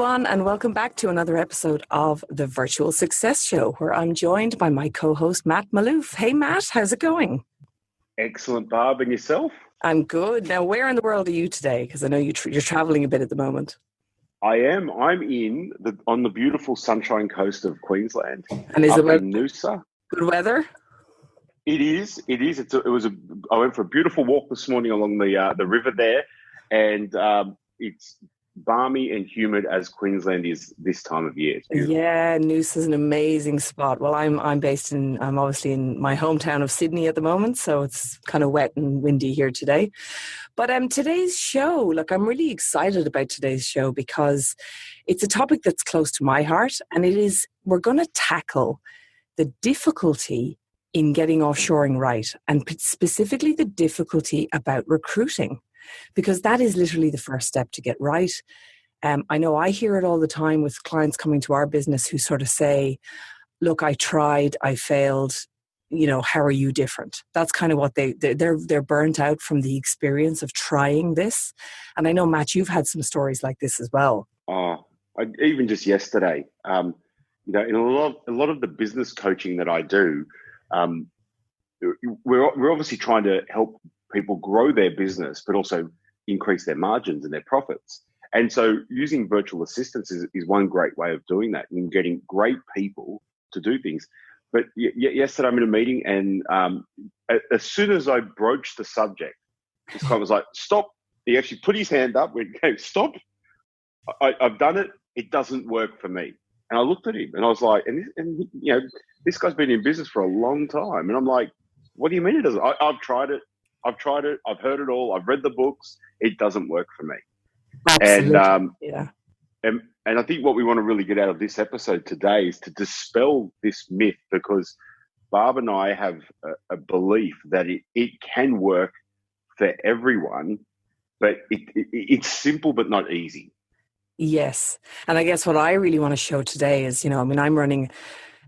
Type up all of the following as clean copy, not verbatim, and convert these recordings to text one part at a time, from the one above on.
everyone, and welcome back to another episode of the Virtual Success Show, where I'm joined by my co-host, Matt Maloof. Hey, Matt, how's it going? Excellent, Barb. And yourself? I'm good. Now, where in the world are you today? Because I know you're traveling a bit at the moment. I am. I'm on the beautiful Sunshine Coast of Queensland. And is up it in Noosa. Good weather? It is. I went for a beautiful walk this morning along the river there, and it's balmy and humid as Queensland is this time of year. Yeah, Noosa is an amazing spot. Well, I'm obviously in my hometown of Sydney at the moment, so it's kind of wet and windy here today. But today's show, look, I'm really excited about today's show because it's a topic that's close to my heart, and we're going to tackle the difficulty in getting offshoring right, and specifically the difficulty about recruiting, because that is literally the first step to get right. I know I hear it all the time with clients coming to our business who sort of say, look, I tried, I failed, how are you different? That's kind of what they're burnt out from the experience of trying this. And I know, Matt, you've had some stories like this as well. Even just yesterday, in a lot of the business coaching that I do, we're obviously trying to help people grow their business, but also increase their margins and their profits. And so using virtual assistants is one great way of doing that and getting great people to do things. But yesterday I'm in a meeting, and as soon as I broached the subject, this client was like, stop. He actually put his hand up, went, okay, stop. I've done it. It doesn't work for me. And I looked at him and I was like, this guy's been in business for a long time. And I'm like, what do you mean it doesn't? I've tried it. I've heard it all. I've read the books. It doesn't work for me. Absolutely. And I think what we want to really get out of this episode today is to dispel this myth, because Barb and I have a belief that it can work for everyone, but it's simple but not easy. Yes. And I guess what I really want to show today is,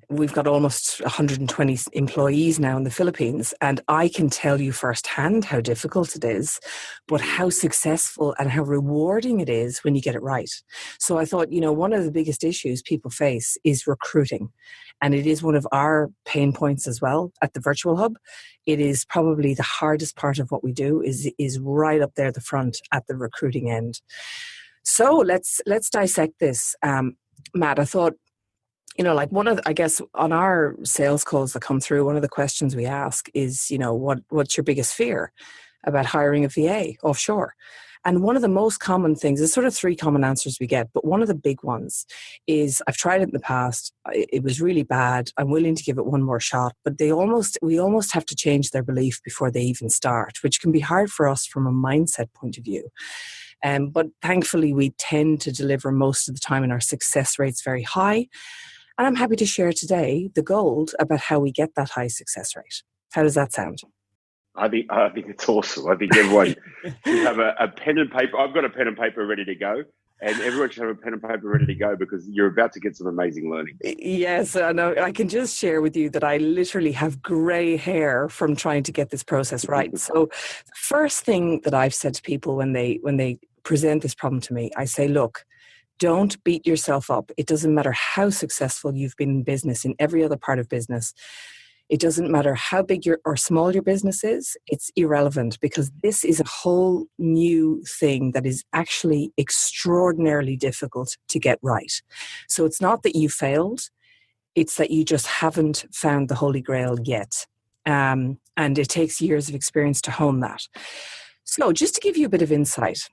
we've got almost 120 employees now in the Philippines, and I can tell you firsthand how difficult it is, but how successful and how rewarding it is when you get it right. So I thought, one of the biggest issues people face is recruiting. And it is one of our pain points as well at the Virtual Hub. It is probably the hardest part of what we do is right up there at the front at the recruiting end. So let's dissect this. Matt, I thought, I guess on our sales calls that come through, one of the questions we ask is, what's your biggest fear about hiring a VA offshore? And one of the most common things, there's sort of three common answers we get, but one of the big ones is, I've tried it in the past, it was really bad, I'm willing to give it one more shot, but we almost have to change their belief before they even start, which can be hard for us from a mindset point of view. But thankfully, we tend to deliver most of the time, and our success rate's very high. And I'm happy to share today the gold about how we get that high success rate. How does that sound? I think it's awesome. I think everyone should have a pen and paper. I've got a pen and paper ready to go, and everyone should have a pen and paper ready to go, because you're about to get some amazing learning. Yes, I know. I can just share with you that I literally have grey hair from trying to get this process right. So the first thing that I've said to people when they present this problem to me, I say, look, don't beat yourself up. It doesn't matter how successful you've been in business, in every other part of business. It doesn't matter how big or small your business is. It's irrelevant, because this is a whole new thing that is actually extraordinarily difficult to get right. So it's not that you failed. It's that you just haven't found the Holy Grail yet. And it takes years of experience to hone that. So just to give you a bit of insight,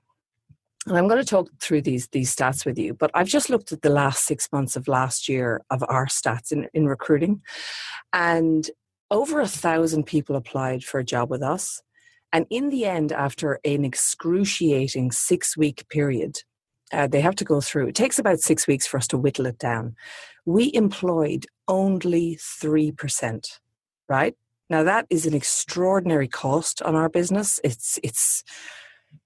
and I'm going to talk through these stats with you, but I've just looked at the last 6 months of last year of our stats in recruiting, and over 1,000 people applied for a job with us. And in the end, after an excruciating 6-week period, they have to go through, it takes about 6 weeks for us to whittle it down. We employed only 3%, right? Now that is an extraordinary cost on our business. It's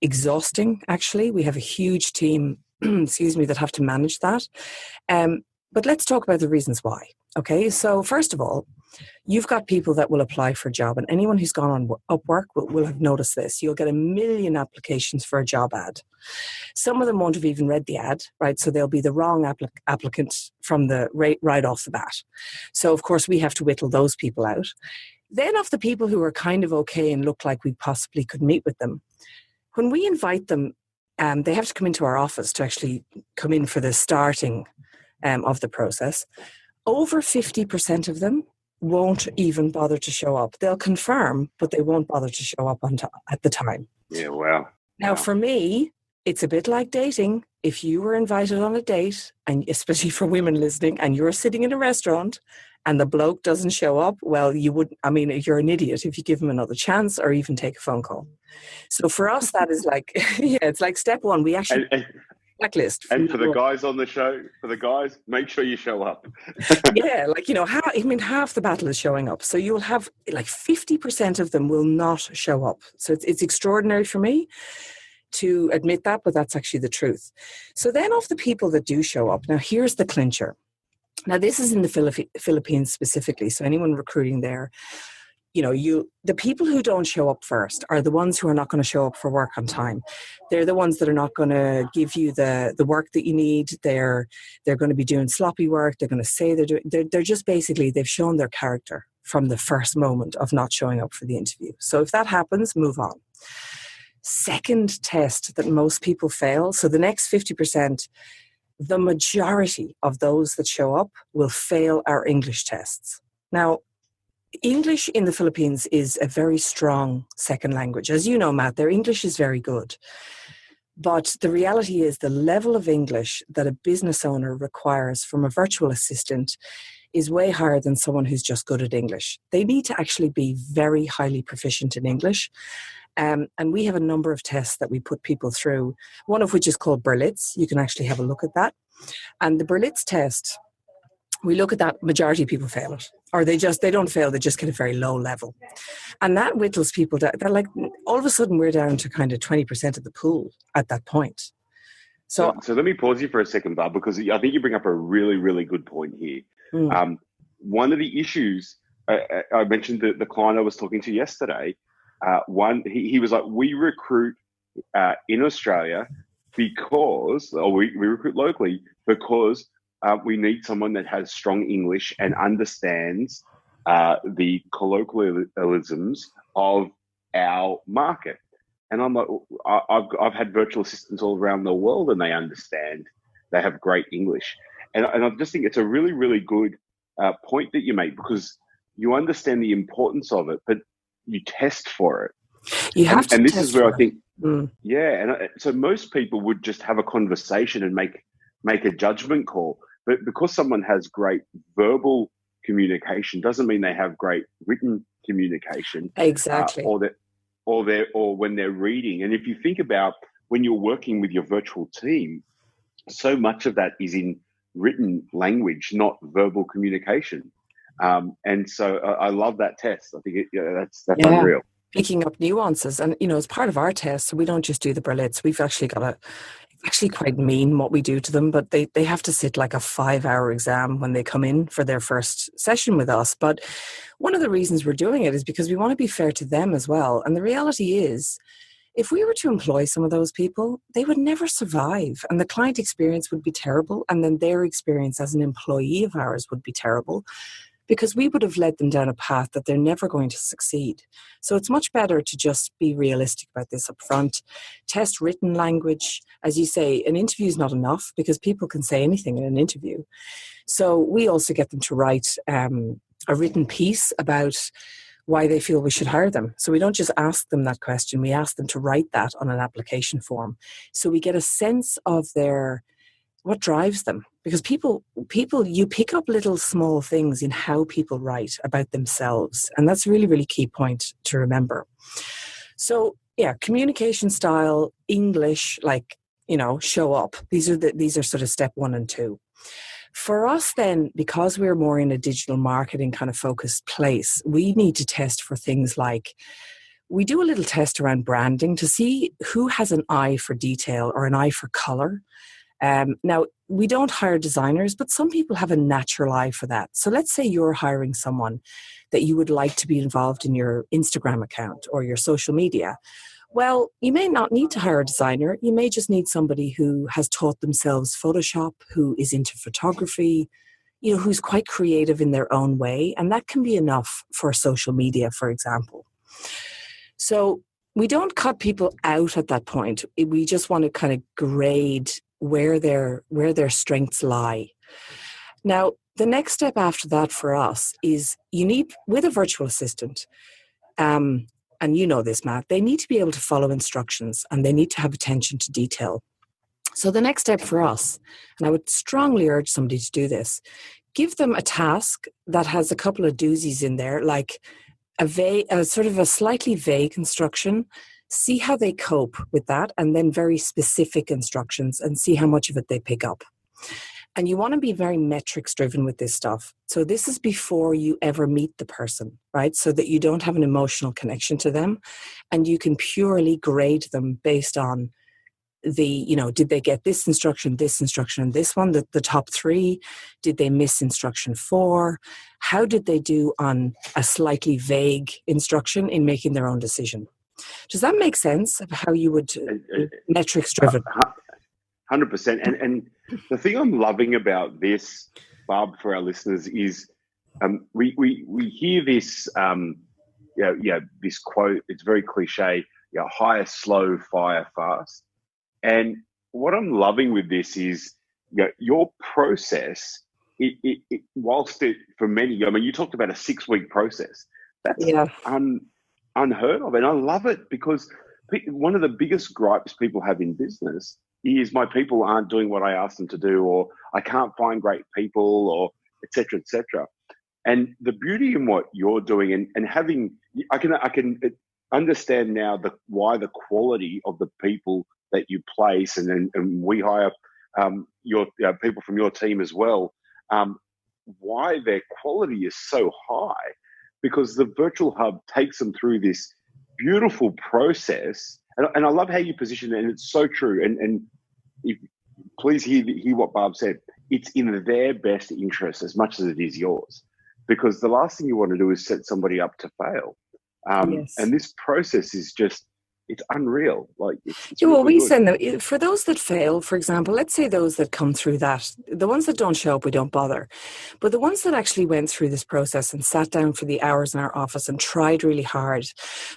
exhausting, actually. We have a huge team, that have to manage that. But let's talk about the reasons why. Okay, so first of all, you've got people that will apply for a job, and anyone who's gone on Upwork will have noticed this. You'll get a million applications for a job ad. Some of them won't have even read the ad, right? So they'll be the wrong applicant from the right off the bat. So, of course, we have to whittle those people out. Then of the people who are kind of okay and look like we possibly could meet with them, when we invite them, they have to come into our office to actually come in for the starting of the process. Over 50% of them won't even bother to show up. They'll confirm, but they won't bother to show up at the time. Yeah, wow. Now, for me, it's a bit like dating. If you were invited on a date, and especially for women listening, and you're sitting in a restaurant and the bloke doesn't show up, well, you're an idiot if you give him another chance or even take a phone call. So for us, that is like, it's like step one. We actually blacklist. And for the guys on the show, make sure you show up. Yeah, half the battle is showing up. So you'll have like 50% of them will not show up. So it's extraordinary for me to admit that, but that's actually the truth. So then of the people that do show up, now here's the clincher. Now this is in the Philippines specifically, so anyone recruiting there, the people who don't show up first are the ones who are not going to show up for work on time. They're the ones that are not going to give you the work that you need. They're going to be doing sloppy work. They're going to say they're just basically, they've shown their character from the first moment of not showing up for the interview. So if that happens, move on. Second test that most people fail. So the next 50%, the majority of those that show up will fail our English tests. Now, English in the Philippines is a very strong second language. As you know, Matt, their English is very good. But the reality is the level of English that a business owner requires from a virtual assistant is way higher than someone who's just good at English. They need to actually be very highly proficient in English. And we have a number of tests that we put people through, one of which is called Berlitz. You can actually have a look at that. And the Berlitz test, we look at that, majority of people fail it. Or they don't fail, they just get a very low level. And that whittles people down. They're like, all of a sudden we're down to kind of 20% of the pool at that point. So let me pause you for a second, Bob, because I think you bring up a really, really good point here. One of the issues, I mentioned the client I was talking to yesterday, he was like, we recruit in Australia because we recruit locally because we need someone that has strong English and understands the colloquialisms of our market. And I'm like, I've had virtual assistants all around the world, and they understand. They have great English, and I just think it's a really, really good point that you make, because you understand the importance of it, but you test for it. You have to. And this is where I think, so most people would just have a conversation and make a judgment call. But because someone has great verbal communication doesn't mean they have great written communication. Exactly. Or when they're reading. And if you think about when you're working with your virtual team, so much of that is in written language, not verbal communication. And so I love that test. I think that's unreal. Picking up nuances. And, as part of our test, we don't just do the Berlitz. We've actually got actually quite mean what we do to them, but they have to sit like a 5-hour exam when they come in for their first session with us. But one of the reasons we're doing it is because we want to be fair to them as well. And the reality is, if we were to employ some of those people, they would never survive, and the client experience would be terrible. And then their experience as an employee of ours would be terrible, because we would have led them down a path that they're never going to succeed. So it's much better to just be realistic about this up front. Test written language. As you say, an interview is not enough, because people can say anything in an interview. So we also get them to write a written piece about why they feel we should hire them. So we don't just ask them that question, we ask them to write that on an application form. So we get a sense of what drives them. Because people, you pick up little small things in how people write about themselves. And that's a really, really key point to remember. So yeah, communication style, English, show up. These are sort of step 1 and 2. For us then, because we're more in a digital marketing kind of focused place, we need to test for things like, we do a little test around branding to see who has an eye for detail or an eye for color. Now, we don't hire designers, but some people have a natural eye for that. So let's say you're hiring someone that you would like to be involved in your Instagram account or your social media. Well, you may not need to hire a designer. You may just need somebody who has taught themselves Photoshop, who is into photography, who's quite creative in their own way. And that can be enough for social media, for example. So we don't cut people out at that point. We just want to kind of grade where their strengths lie. Now, the next step after that for us is you need, with a virtual assistant, and you know this, Matt, they need to be able to follow instructions and they need to have attention to detail. So the next step for us, and I would strongly urge somebody to do this, give them a task that has a couple of doozies in there, like a sort of a slightly vague instruction, see how they cope with that, and then very specific instructions and see how much of it they pick up. And you want to be very metrics driven with this stuff. So this is before you ever meet the person, right? So that you don't have an emotional connection to them and you can purely grade them based on did they get this instruction, and this one, the top three? Did they miss instruction 4? How did they do on a slightly vague instruction in making their own decision? Does that make sense of how you would metrics driven? 100%. And the thing I'm loving about this, Barb, for our listeners is we hear this this quote. It's very cliche. Hire slow, fire fast. And what I'm loving with this is your process. Whilst for many, you talked about a 6-week process. That's unheard of, and I love it because one of the biggest gripes people have in business is my people aren't doing what I ask them to do, or I can't find great people, or et cetera, et cetera. And the beauty in what you're doing and having, I can understand now why the quality of the people that you place, and we hire your people from your team as well, why their quality is so high, because the virtual hub takes them through this beautiful process. And I love how you position it, and it's so true. And please hear what Barb said. It's in their best interest as much as it is yours, because the last thing you want to do is set somebody up to fail. Yes. And this process is just, it's unreal. Like it's well, really we good. send them, for those that fail, for example, let's say those that come through that, the ones that don't show up, we don't bother. But the ones that actually went through this process and sat down for the hours in our office and tried really hard,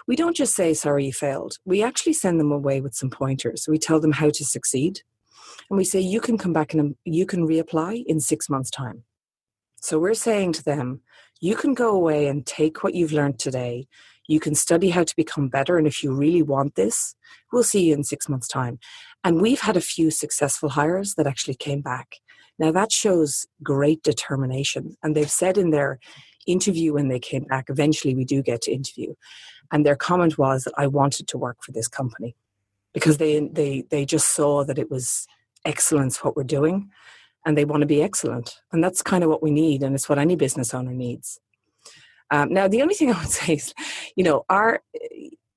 we don't just say, sorry, you failed. We actually send them away with some pointers. We tell them how to succeed. And we say, you can come back and you can reapply in 6 months' time. So we're saying to them, you can go away and take what you've learned today. You can study how to become better. And if you really want this, we'll see you in 6 months' time. And we've had a few successful hires that actually came back. Now that shows great determination. And they've said in their interview when they came back, eventually we do get to interview. And their comment was that I wanted to work for this company because they just saw that it was excellence what we're doing. And they want to be excellent. And that's kind of what we need. And it's what any business owner needs. Now, the only thing I would say is,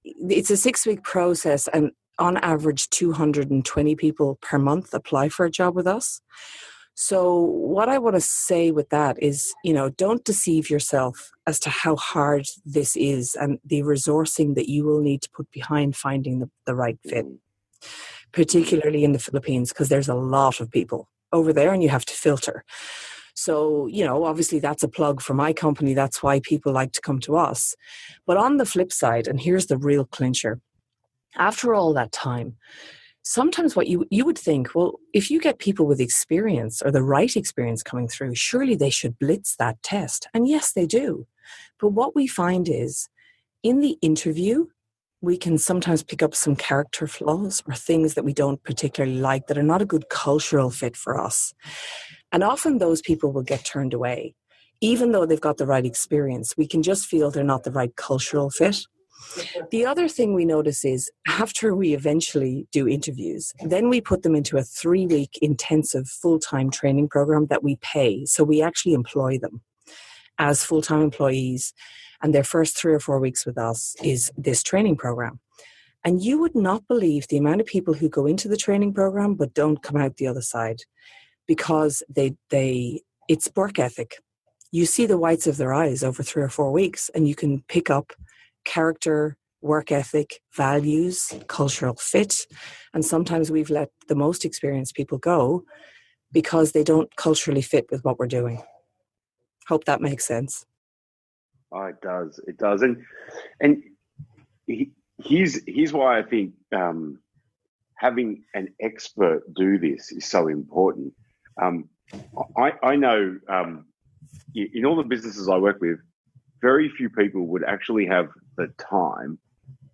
it's a 6-week process, and on average, 220 people per month apply for a job with us. So what I want to say with that is, don't deceive yourself as to how hard this is and the resourcing that you will need to put behind finding the right fit, particularly in the Philippines, because there's a lot of people over there and you have to filter. So, obviously that's a plug for my company. That's why people like to come to us. But on the flip side, and here's the real clincher, after all that time, sometimes what you would think, well, if you get people with experience or the right experience coming through, surely they should blitz that test. And yes, they do. But what we find is in the interview, we can sometimes pick up some character flaws or things that we don't particularly like that are not a good cultural fit for us. And often those people will get turned away. Even though they've got the right experience, we can just feel they're not the right cultural fit. The other thing we notice is after we eventually do interviews, then we put them into a 3-week intensive full-time training program that we pay. So we actually employ them as full-time employees. And their first 3 or 4 weeks with us is this training program. And you would not believe the amount of people who go into the training program but don't come out the other side because it's work ethic. You see the whites of their eyes over 3 or 4 weeks, and you can pick up character, work ethic, values, cultural fit. And sometimes we've let the most experienced people go because they don't culturally fit with what we're doing. Hope that makes sense. Oh, it does. It does. And here's why I think having an expert do this is so important. I know in all the businesses I work with, very few people would actually have the time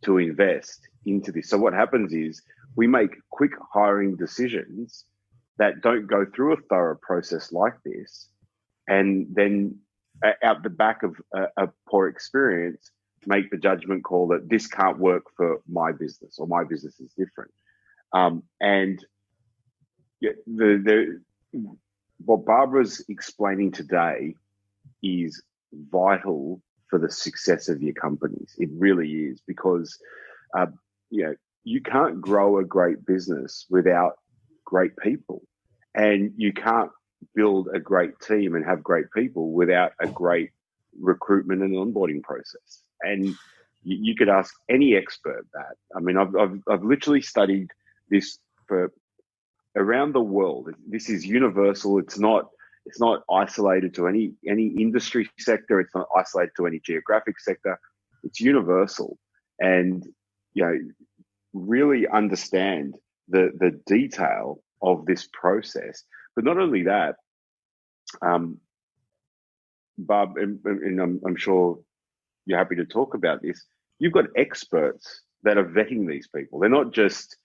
to invest into this. So what happens is we make quick hiring decisions that don't go through a thorough process like this, and then out the back of a poor experience, make the judgment call that this can't work for my business or my business is different. And what Barbara's explaining today is vital for the success of your companies. It really is, because you can't grow a great business without great people, and you can't build a great team and have great people without a great recruitment and onboarding process. And you could ask any expert that. I mean, I've literally studied this for around the world. This is universal. It's not isolated to any industry sector. It's not isolated to any geographic sector. It's universal. And really understand the detail of this process. But not only that, Bob, and I'm sure you're happy to talk about this, you've got experts that are vetting these people. They're not just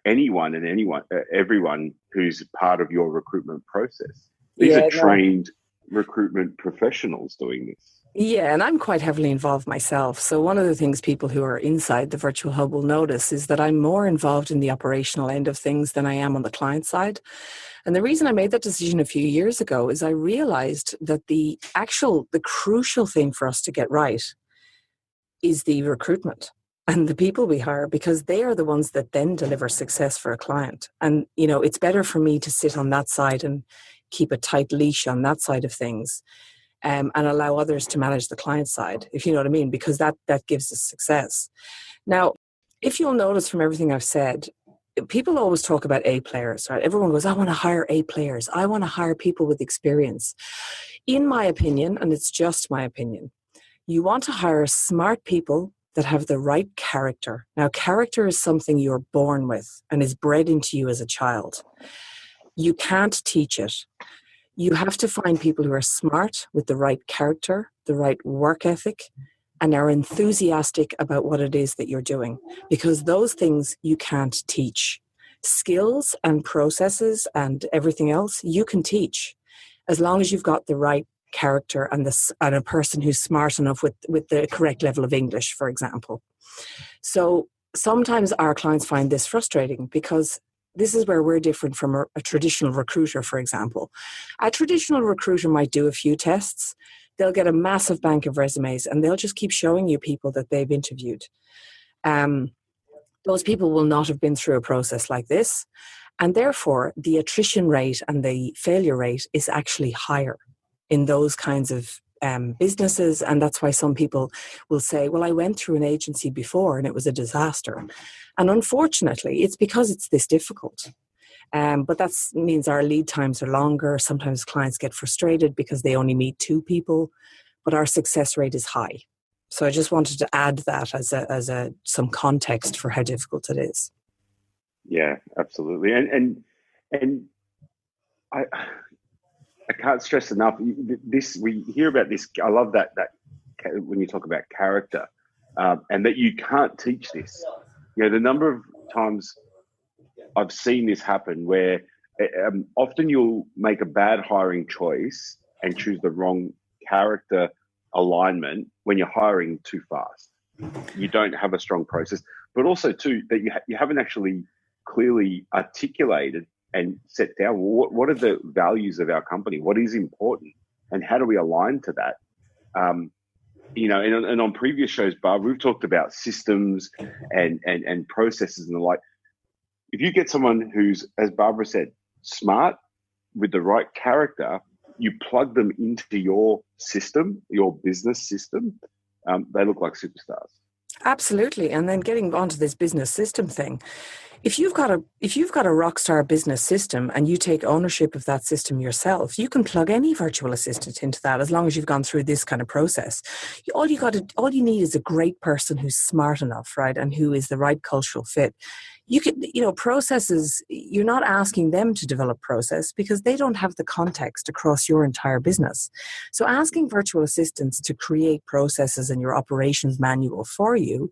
everyone who's part of your recruitment process. These are trained recruitment professionals doing this. Yeah, and I'm quite heavily involved myself. So one of the things people who are inside the virtual hub will notice is that I'm more involved in the operational end of things than I am on the client side. And the reason I made that decision a few years ago is I realized that the crucial thing for us to get right is the recruitment and the people we hire, because they are the ones that then deliver success for a client. And, it's better for me to sit on that side and keep a tight leash on that side of things. And allow others to manage the client side, if you know what I mean, because that gives us success. Now, if you'll notice from everything I've said, people always talk about A players, right? Everyone goes, I want to hire A players. I want to hire people with experience. In my opinion, and it's just my opinion, you want to hire smart people that have the right character. Now, character is something you're born with and is bred into you as a child. You can't teach it. You have to find people who are smart with the right character, the right work ethic, and are enthusiastic about what it is that you're doing, because those things you can't teach. Skills and processes and everything else you can teach, as long as you've got the right character and a person who's smart enough with the correct level of English, for example. So sometimes our clients find this frustrating, because this is where we're different from a traditional recruiter, for example. A traditional recruiter might do a few tests. They'll get a massive bank of resumes and they'll just keep showing you people that they've interviewed. Those people will not have been through a process like this. And therefore, the attrition rate and the failure rate is actually higher in those kinds of businesses. And that's why some people will say, well, I went through an agency before and it was a disaster. And unfortunately, it's because it's this difficult. But that means our lead times are longer. Sometimes clients get frustrated because they only meet 2 people, but our success rate is high. So I just wanted to add that as some context for how difficult it is. Yeah, absolutely. And I can't stress enough this. We hear about this. I love that when you talk about character, and that you can't teach this. The number of times I've seen this happen where often you'll make a bad hiring choice and choose the wrong character alignment when you're hiring too fast. You don't have a strong process, but also too that you haven't actually clearly articulated and set down what are the values of our company, what is important, and how do we align to that. and on previous shows, Barbara, we've talked about systems and processes and the like. If you get someone who's, as Barbara said, smart with the right character, you plug them into your system, your business system, they look like superstars. Absolutely. And then getting onto this business system thing, if you've got a rock star business system and you take ownership of that system yourself, you can plug any virtual assistant into that as long as you've gone through this kind of process. All you need is a great person who's smart enough, right, and who is the right cultural fit. You can, processes, you're not asking them to develop process because they don't have the context across your entire business. So asking virtual assistants to create processes in your operations manual for you,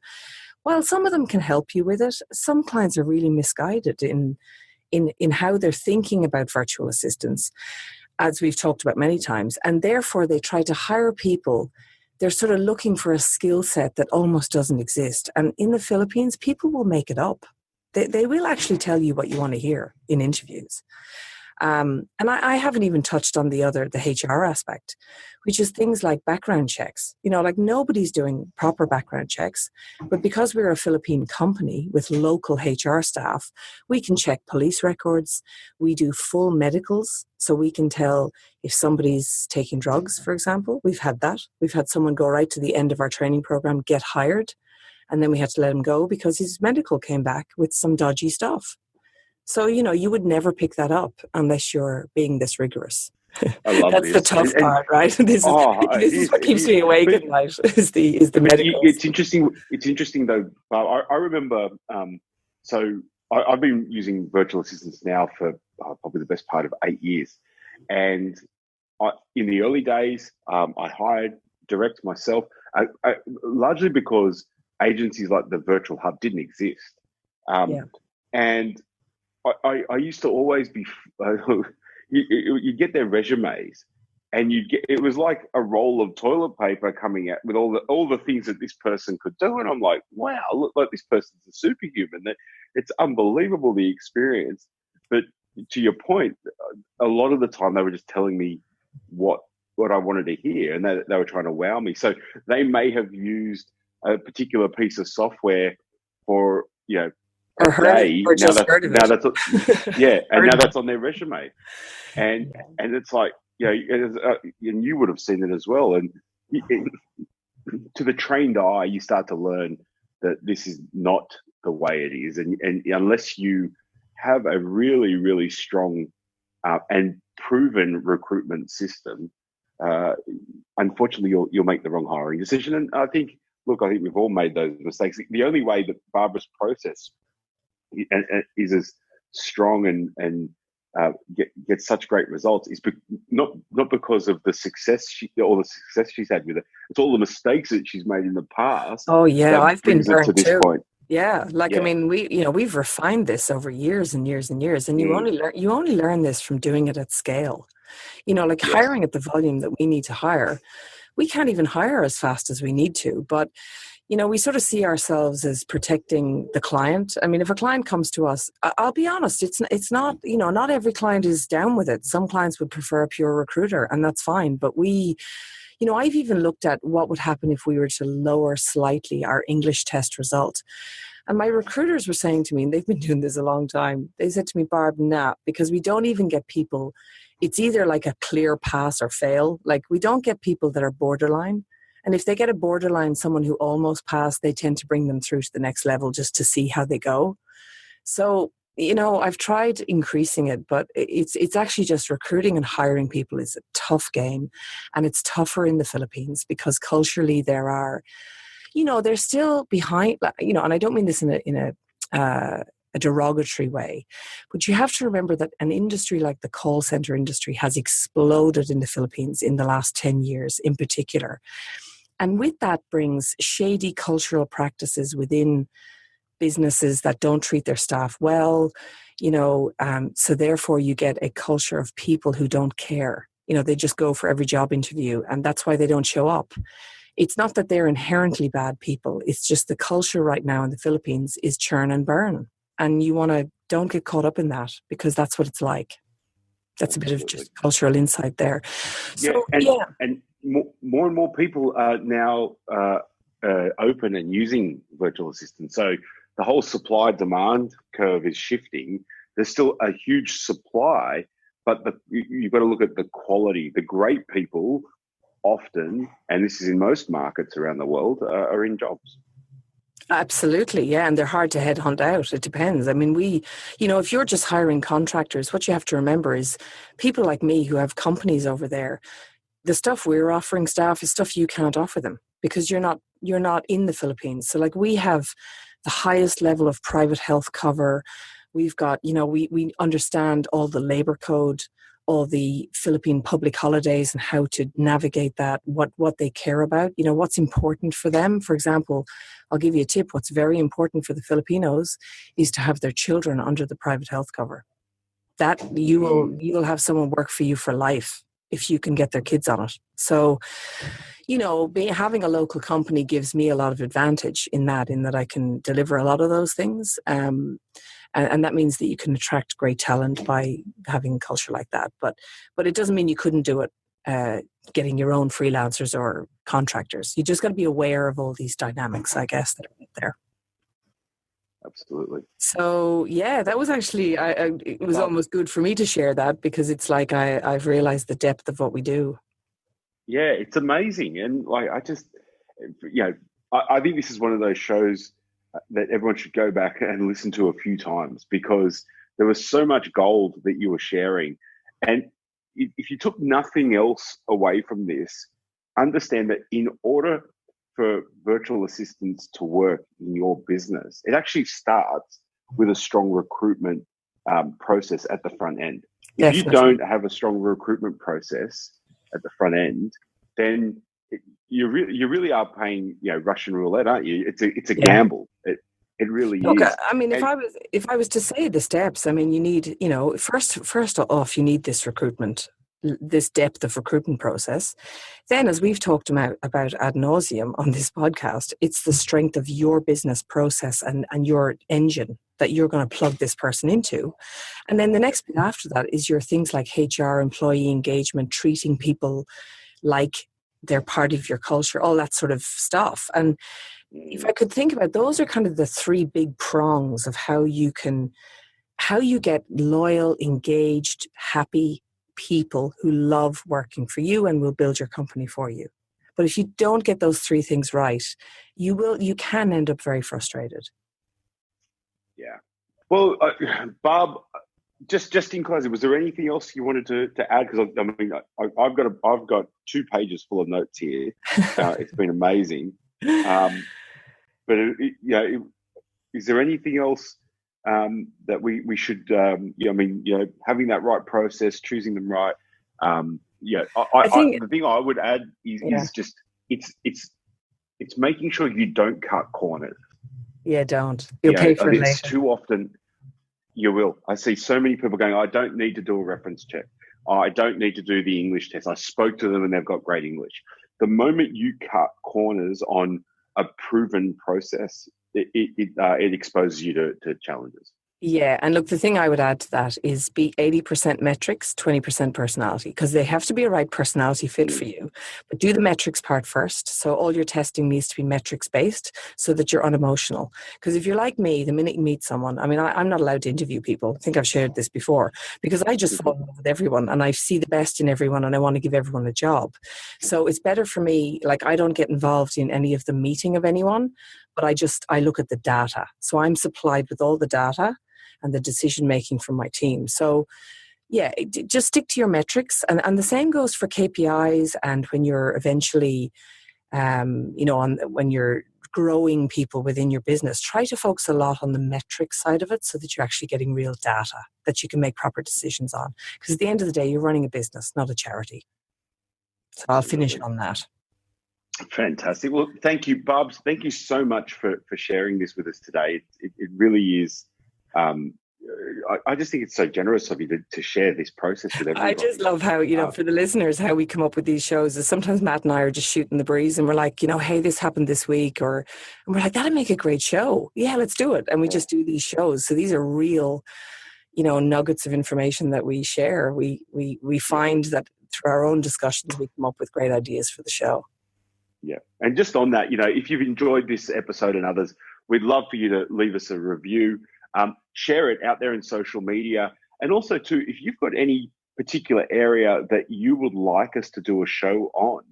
while some of them can help you with it, some clients are really misguided in how they're thinking about virtual assistants, as we've talked about many times, and therefore they try to hire people. They're sort of looking for a skill set that almost doesn't exist. And in the Philippines, people will make it up. They will actually tell you what you want to hear in interviews. And I haven't even touched on the HR aspect, which is things like background checks. Like nobody's doing proper background checks, but because we're a Philippine company with local HR staff, we can check police records. We do full medicals, so we can tell if somebody's taking drugs, for example. We've had that. We've had someone go right to the end of our training program, get hired, and then we had to let him go because his medical came back with some dodgy stuff. So, you would never pick that up unless you're being this rigorous. I love That's the this. tough part, right? This is what keeps me awake at night, is the medical. It's interesting. It's interesting though. I remember, so I've been using virtual assistants now for probably the best part of 8 years. And in the early days, I hired direct myself, largely because agencies like the Virtual Hub didn't exist. And I used to always be, you get their resumes and it was like a roll of toilet paper coming out with all the things that this person could do. And I'm like, wow, look, like this person's a superhuman. It's unbelievable, the experience. But to your point, a lot of the time they were just telling me what I wanted to hear, and they were trying to wow me. So they may have used a particular piece of software for, or heard it, or just heard of it. And now that's on their resume, and it's like, and you would have seen it as well. And to the trained eye, you start to learn that this is not the way it is, and unless you have a really, really strong and proven recruitment system, unfortunately, you'll make the wrong hiring decision. And I think we've all made those mistakes. The only way that Barbara's process is as strong and gets such great results is not because of the success she's had with it. It's all the mistakes that she's made in the past. Oh yeah, I've been burnt to this too. point. Yeah, I mean, we've refined this over years and years and years, and you only learn this from doing it at scale. Hiring at the volume that we need to hire. We can't even hire as fast as we need to, but we sort of see ourselves as protecting the client. I mean, if a client comes to us, I'll be honest, it's not, not every client is down with it. Some clients would prefer a pure recruiter, and that's fine. But I've even looked at what would happen if we were to lower slightly our English test result. And my recruiters were saying to me, and they've been doing this a long time, they said to me, Barb, nah, because we don't even get people. It's either like a clear pass or fail. Like, we don't get people that are borderline. And if they get a borderline, someone who almost passed, they tend to bring them through to the next level just to see how they go. So, I've tried increasing it, but it's actually just recruiting and hiring people is a tough game. And it's tougher in the Philippines because culturally there are, they're still behind, and I don't mean this in a derogatory way, but you have to remember that an industry like the call center industry has exploded in the Philippines in the last 10 years in particular. And with that brings shady cultural practices within businesses that don't treat their staff well, so therefore you get a culture of people who don't care. They just go for every job interview, and that's why they don't show up. It's not that they're inherently bad people. It's just the culture right now in the Philippines is churn and burn. And don't get caught up in that, because that's what it's like. That's a bit of Absolutely. just cultural insight there. Yeah, So, yeah. and more and more people are now open and using virtual assistants. So the whole supply demand curve is shifting. There's still a huge supply, but you've got to look at the quality. The great people often, and this is in most markets around the world, are in jobs. Absolutely, yeah, and they're hard to headhunt out. It depends. I mean, if you're just hiring contractors, what you have to remember is people like me who have companies over there, the stuff we're offering staff is stuff you can't offer them because you're not in the Philippines. So like we have the highest level of private health cover. We've got, we understand all the labor code, all the Philippine public holidays and how to navigate that, what they care about, what's important for them. For example, I'll give you a tip. What's very important for the Filipinos is to have their children under the private health cover. That you will have someone work for you for life if you can get their kids on it. So, having a local company gives me a lot of advantage in that I can deliver a lot of those things. And that means that you can attract great talent by having a culture like that. But it doesn't mean you couldn't do it getting your own freelancers or contractors. You just got to be aware of all these dynamics, I guess, that are there. Absolutely. So yeah, that was actually it was almost good for me to share that because it's like I've realized the depth of what we do. Yeah, it's amazing, and like I just, I think this is one of those shows that everyone should go back and listen to a few times because there was so much gold that you were sharing, and if you took nothing else away from this, understand that in order for virtual assistants to work in your business, it actually starts with a strong recruitment process at the front end. If Definitely. you don't have a strong recruitment process at the front end, then you really are playing, Russian roulette, aren't you? It's a gamble. It really Look, is. I mean, if I was to say the steps, I mean, you need, first off, you need this recruitment, this depth of recruitment process. Then, as we've talked about ad nauseum on this podcast, it's the strength of your business process and your engine that you're going to plug this person into. And then the next bit after that is your things like HR, employee engagement, treating people like they're part of your culture, all that sort of stuff. And if I could think about, those are kind of the three big prongs of how you get loyal, engaged, happy people who love working for you and will build your company for you. But if you don't get those three things right, you can end up very frustrated. Yeah. Well, Barb, just in closing, was there anything else you wanted to add? Because I mean, I've got 2 pages full of notes here. It's been amazing. But is there anything else that we should? Having that right process, choosing them right. I think the thing I would add is just it's making sure you don't cut corners. Yeah, don't. You'll pay for it later. Too often. You will. I see so many people going, I don't need to do a reference check. I don't need to do the English test. I spoke to them and they've got great English. The moment you cut corners on a proven process, it exposes you to challenges. Yeah, and look, the thing I would add to that is be 80% metrics, 20% personality, because they have to be a right personality fit for you. But do the metrics part first. So all your testing needs to be metrics based so that you're unemotional. Because if you're like me, the minute you meet someone, I mean, I'm not allowed to interview people. I think I've shared this before because I just fall in love with everyone and I see the best in everyone and I want to give everyone a job. So it's better for me, like I don't get involved in any of the meeting of anyone, but I look at the data. So I'm supplied with all the data and the decision making from my team. So yeah, just stick to your metrics. And the same goes for KPIs and when you're eventually, when you're growing people within your business, try to focus a lot on the metric side of it so that you're actually getting real data that you can make proper decisions on. Because at the end of the day, you're running a business, not a charity. So I'll finish on that. Fantastic. Well, thank you, Barbs. Thank you so much for sharing this with us today. It really is. I just think it's so generous of you to share this process with everybody. I just love how, for the listeners, how we come up with these shows is sometimes Matt and I are just shooting the breeze and we're like, hey, this happened this week, and we're like, that'd make a great show. Yeah, let's do it. And we just do these shows. So these are real, nuggets of information that we share. We find that through our own discussions, we come up with great ideas for the show. Yeah. And just on that, if you've enjoyed this episode and others, we'd love for you to leave us a review, share it out there in social media. And also, too, if you've got any particular area that you would like us to do a show on,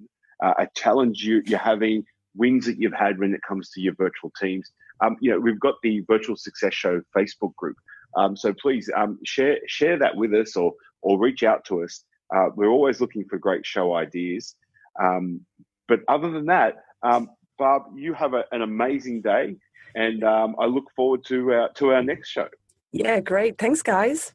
a challenge you're having, wins that you've had when it comes to your virtual teams, we've got the Virtual Success Show Facebook group. So please share that with us or reach out to us. We're always looking for great show ideas. But other than that, Barb, you have an amazing day, and I look forward to our next show. Yeah, great. Thanks, guys.